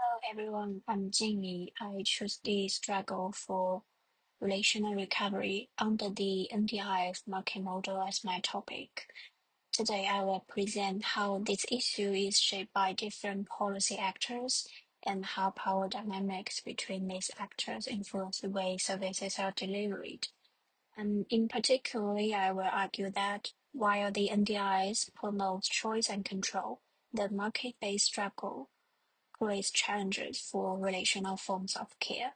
Hello everyone, I'm Jingyi. I choose the struggle for relational recovery under the NDIS market model as my topic. Today I will present how this issue is shaped by different policy actors and how power dynamics between these actors influence the way services are delivered. And in particular, I will argue that while the NDIS promotes choice and control, the market-based struggle creates challenges for relational forms of care.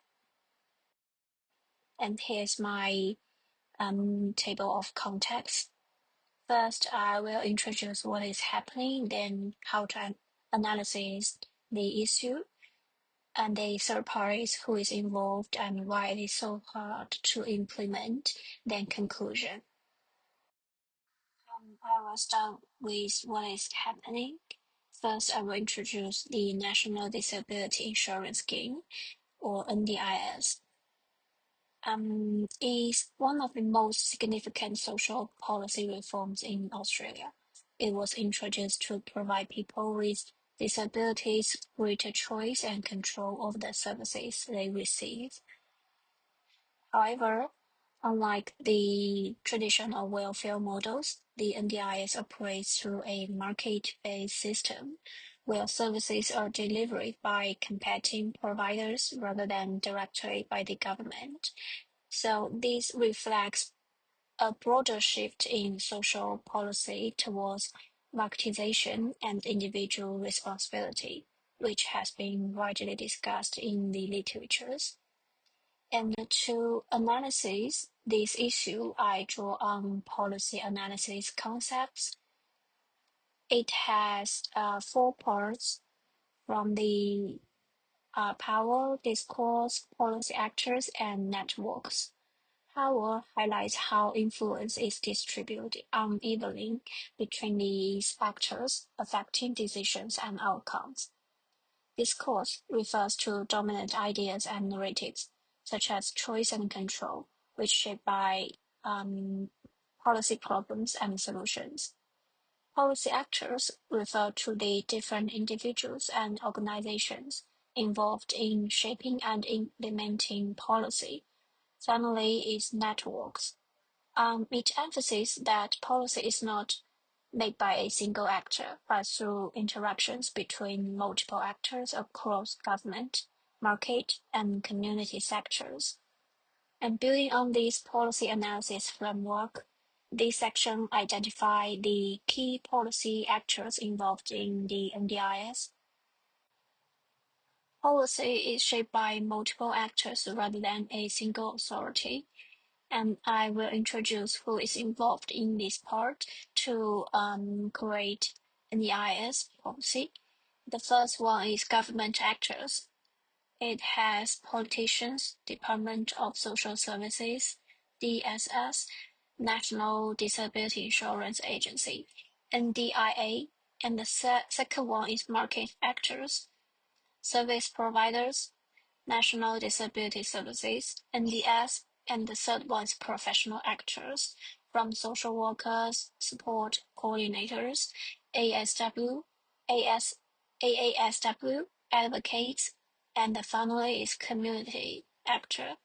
And here's my table of context. First, I will introduce what is happening, then how to analyze the issue, and the third parties who is involved and why it is so hard to implement, then conclusion. I will start with what is happening. First, I will introduce the National Disability Insurance Scheme, or NDIS. Is one of the most significant social policy reforms in Australia. It was introduced to provide people with disabilities greater choice and control over the services they receive. However, unlike the traditional welfare models, the NDIS operates through a market-based system where services are delivered by competing providers rather than directly by the government. So this reflects a broader shift in social policy towards marketization and individual responsibility, which has been widely discussed in the literatures. And to analyze this issue, I draw on policy analysis concepts. It has four parts from the power, discourse, policy actors, and networks. Power highlights how influence is distributed unevenly between these actors, affecting decisions and outcomes. Discourse refers to dominant ideas and narratives, such as choice and control, which shape by policy problems and solutions. Policy actors refer to the different individuals and organizations involved in shaping and implementing policy. Finally is networks. It emphasizes that policy is not made by a single actor, but through interactions between multiple actors across government, market, and community sectors. And building on this policy analysis framework, this section identifies the key policy actors involved in the NDIS. Policy is shaped by multiple actors rather than a single authority, and I will introduce who is involved in this part to create an EIS policy. The first one is government actors. It has politicians, Department of Social Services, DSS, National Disability Insurance Agency, NDIA, and the second one is market actors, service providers, National Disability Services, NDS, and the third one is professional actors, from social workers, support coordinators, ASW, AASW, advocates, and the finally is community actor,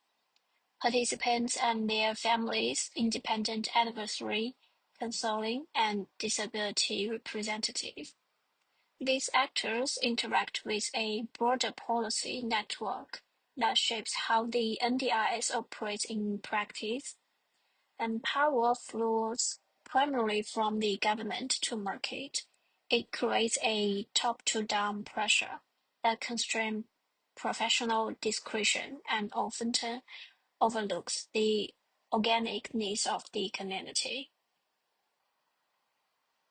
participants and their families, independent advisory, counseling, and disability representative. These actors interact with a broader policy network that shapes how the NDIS operates in practice, and power flows primarily from the government to market. It creates a top-to-down pressure that constrains professional discretion and often overlooks the organic needs of the community.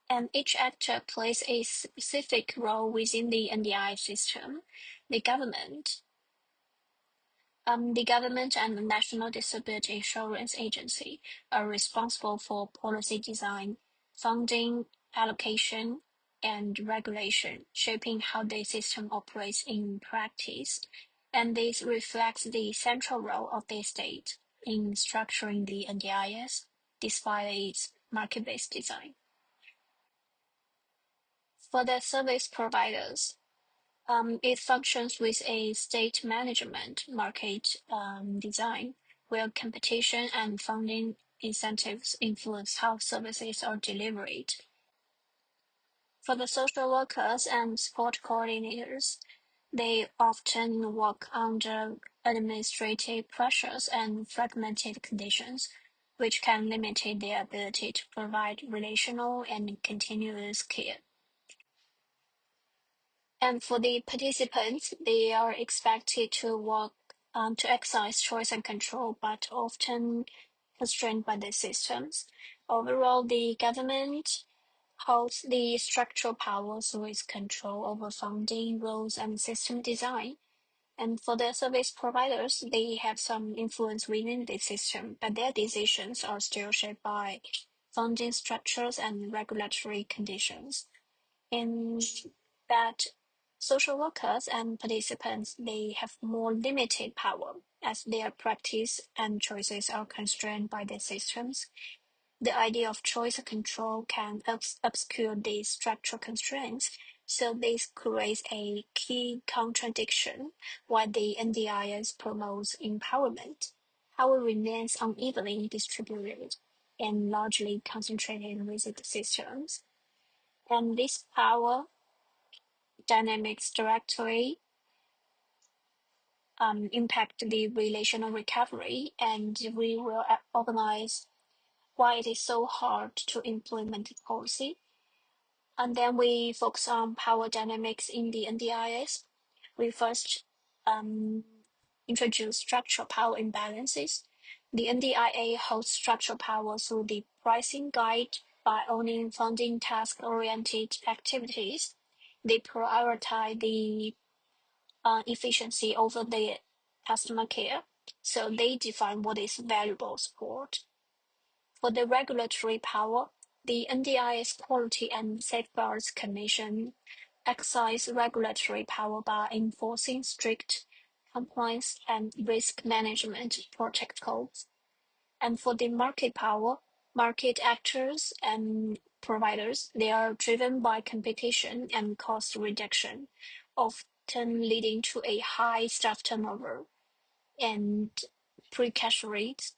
And each actor plays a specific role within the NDI system. The government, and the National Disability Insurance Agency are responsible for policy design, funding, allocation, and regulation, shaping how the system operates in practice. And this reflects the central role of the state in structuring the NDIS, despite its market-based design. For the service providers, It functions with a state management market design, where competition and funding incentives influence how services are delivered. For the social workers and support coordinators, they often work under administrative pressures and fragmented conditions, which can limit their ability to provide relational and continuous care. And for the participants, they are expected to work to exercise choice and control, but often constrained by the systems. Overall, the government holds the structural powers with control over funding, rules, and system design. And for the service providers, they have some influence within the system, but their decisions are still shaped by funding structures and regulatory conditions. In that social workers and participants, they have more limited power as their practice and choices are constrained by the systems. The idea of choice and control can obscure these structural constraints, so this creates a key contradiction while the NDIS promotes empowerment. Power remains unevenly distributed and largely concentrated within the systems. And this power dynamics directly impact the relational recovery, and we will organize why it is so hard to implement the policy. And then we focus on power dynamics in the NDIS. We first um, introduce structural power imbalances. The NDIA holds structural power through the pricing guide by owning funding task-oriented activities. They prioritize the efficiency over the customer care. So they define what is valuable support. For the regulatory power, the NDIS Quality and Safeguards Commission exercise regulatory power by enforcing strict compliance and risk management protocols. And for the market power, market actors and providers, they are driven by competition and cost reduction, often leading to a high staff turnover and precarious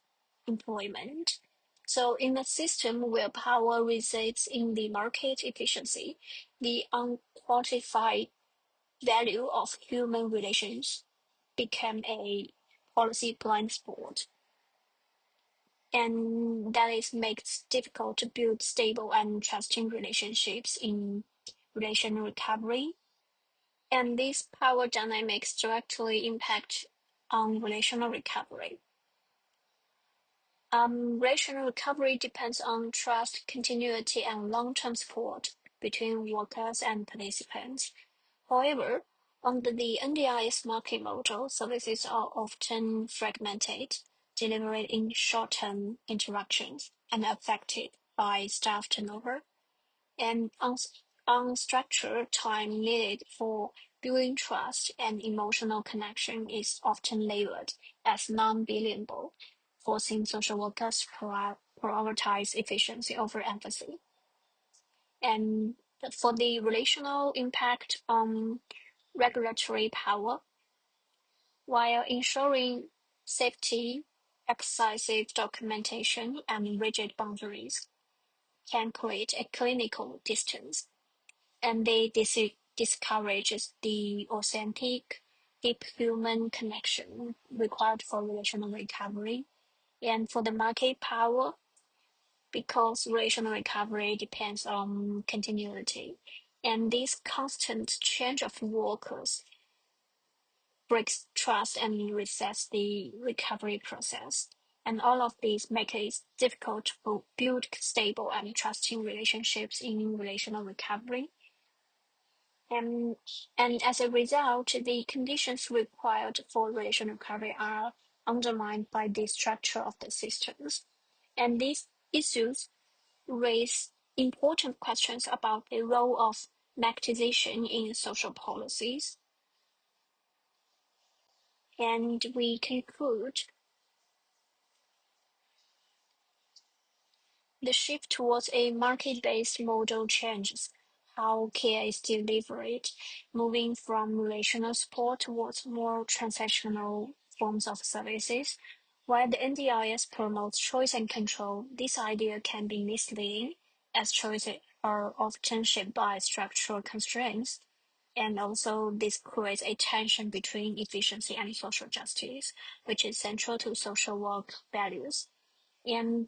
employment. So in a system where power resides in the market efficiency, the unquantified value of human relations became a policy blind spot. And that is makes difficult to build stable and trusting relationships in relational recovery. And these power dynamics directly impact on relational recovery. Relational recovery depends on trust, continuity, and long-term support between workers and participants. However, under the NDIS market model, services are often fragmented, delivered in short-term interactions, and affected by staff turnover and unstructured time needed for building trust and emotional connection is often labeled as non-billable, forcing social workers to prioritize efficiency over empathy. And for the relational impact on regulatory power, while ensuring safety, excessive documentation, and rigid boundaries can create a clinical distance, and they discourages the authentic, deep human connection required for relational recovery. And for the market power, because relational recovery depends on continuity, and this constant change of workers breaks trust and resets the recovery process. And all of these make it difficult to build stable and trusting relationships in relational recovery. And, and as a result, the conditions required for relational recovery are undermined by the structure of the systems. And these issues raise important questions about the role of marketization in social policies. And we conclude the shift towards a market-based model changes how care is delivered, moving from relational support towards more transactional forms of services. While the NDIS promotes choice and control, this idea can be misleading, as choices are often shaped by structural constraints. And also, this creates a tension between efficiency and social justice, which is central to social work values. And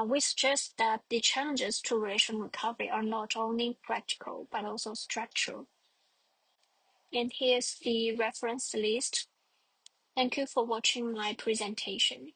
we suggest that the challenges to relation recovery are not only practical but also structural. And here's the reference list. Thank you for watching my presentation.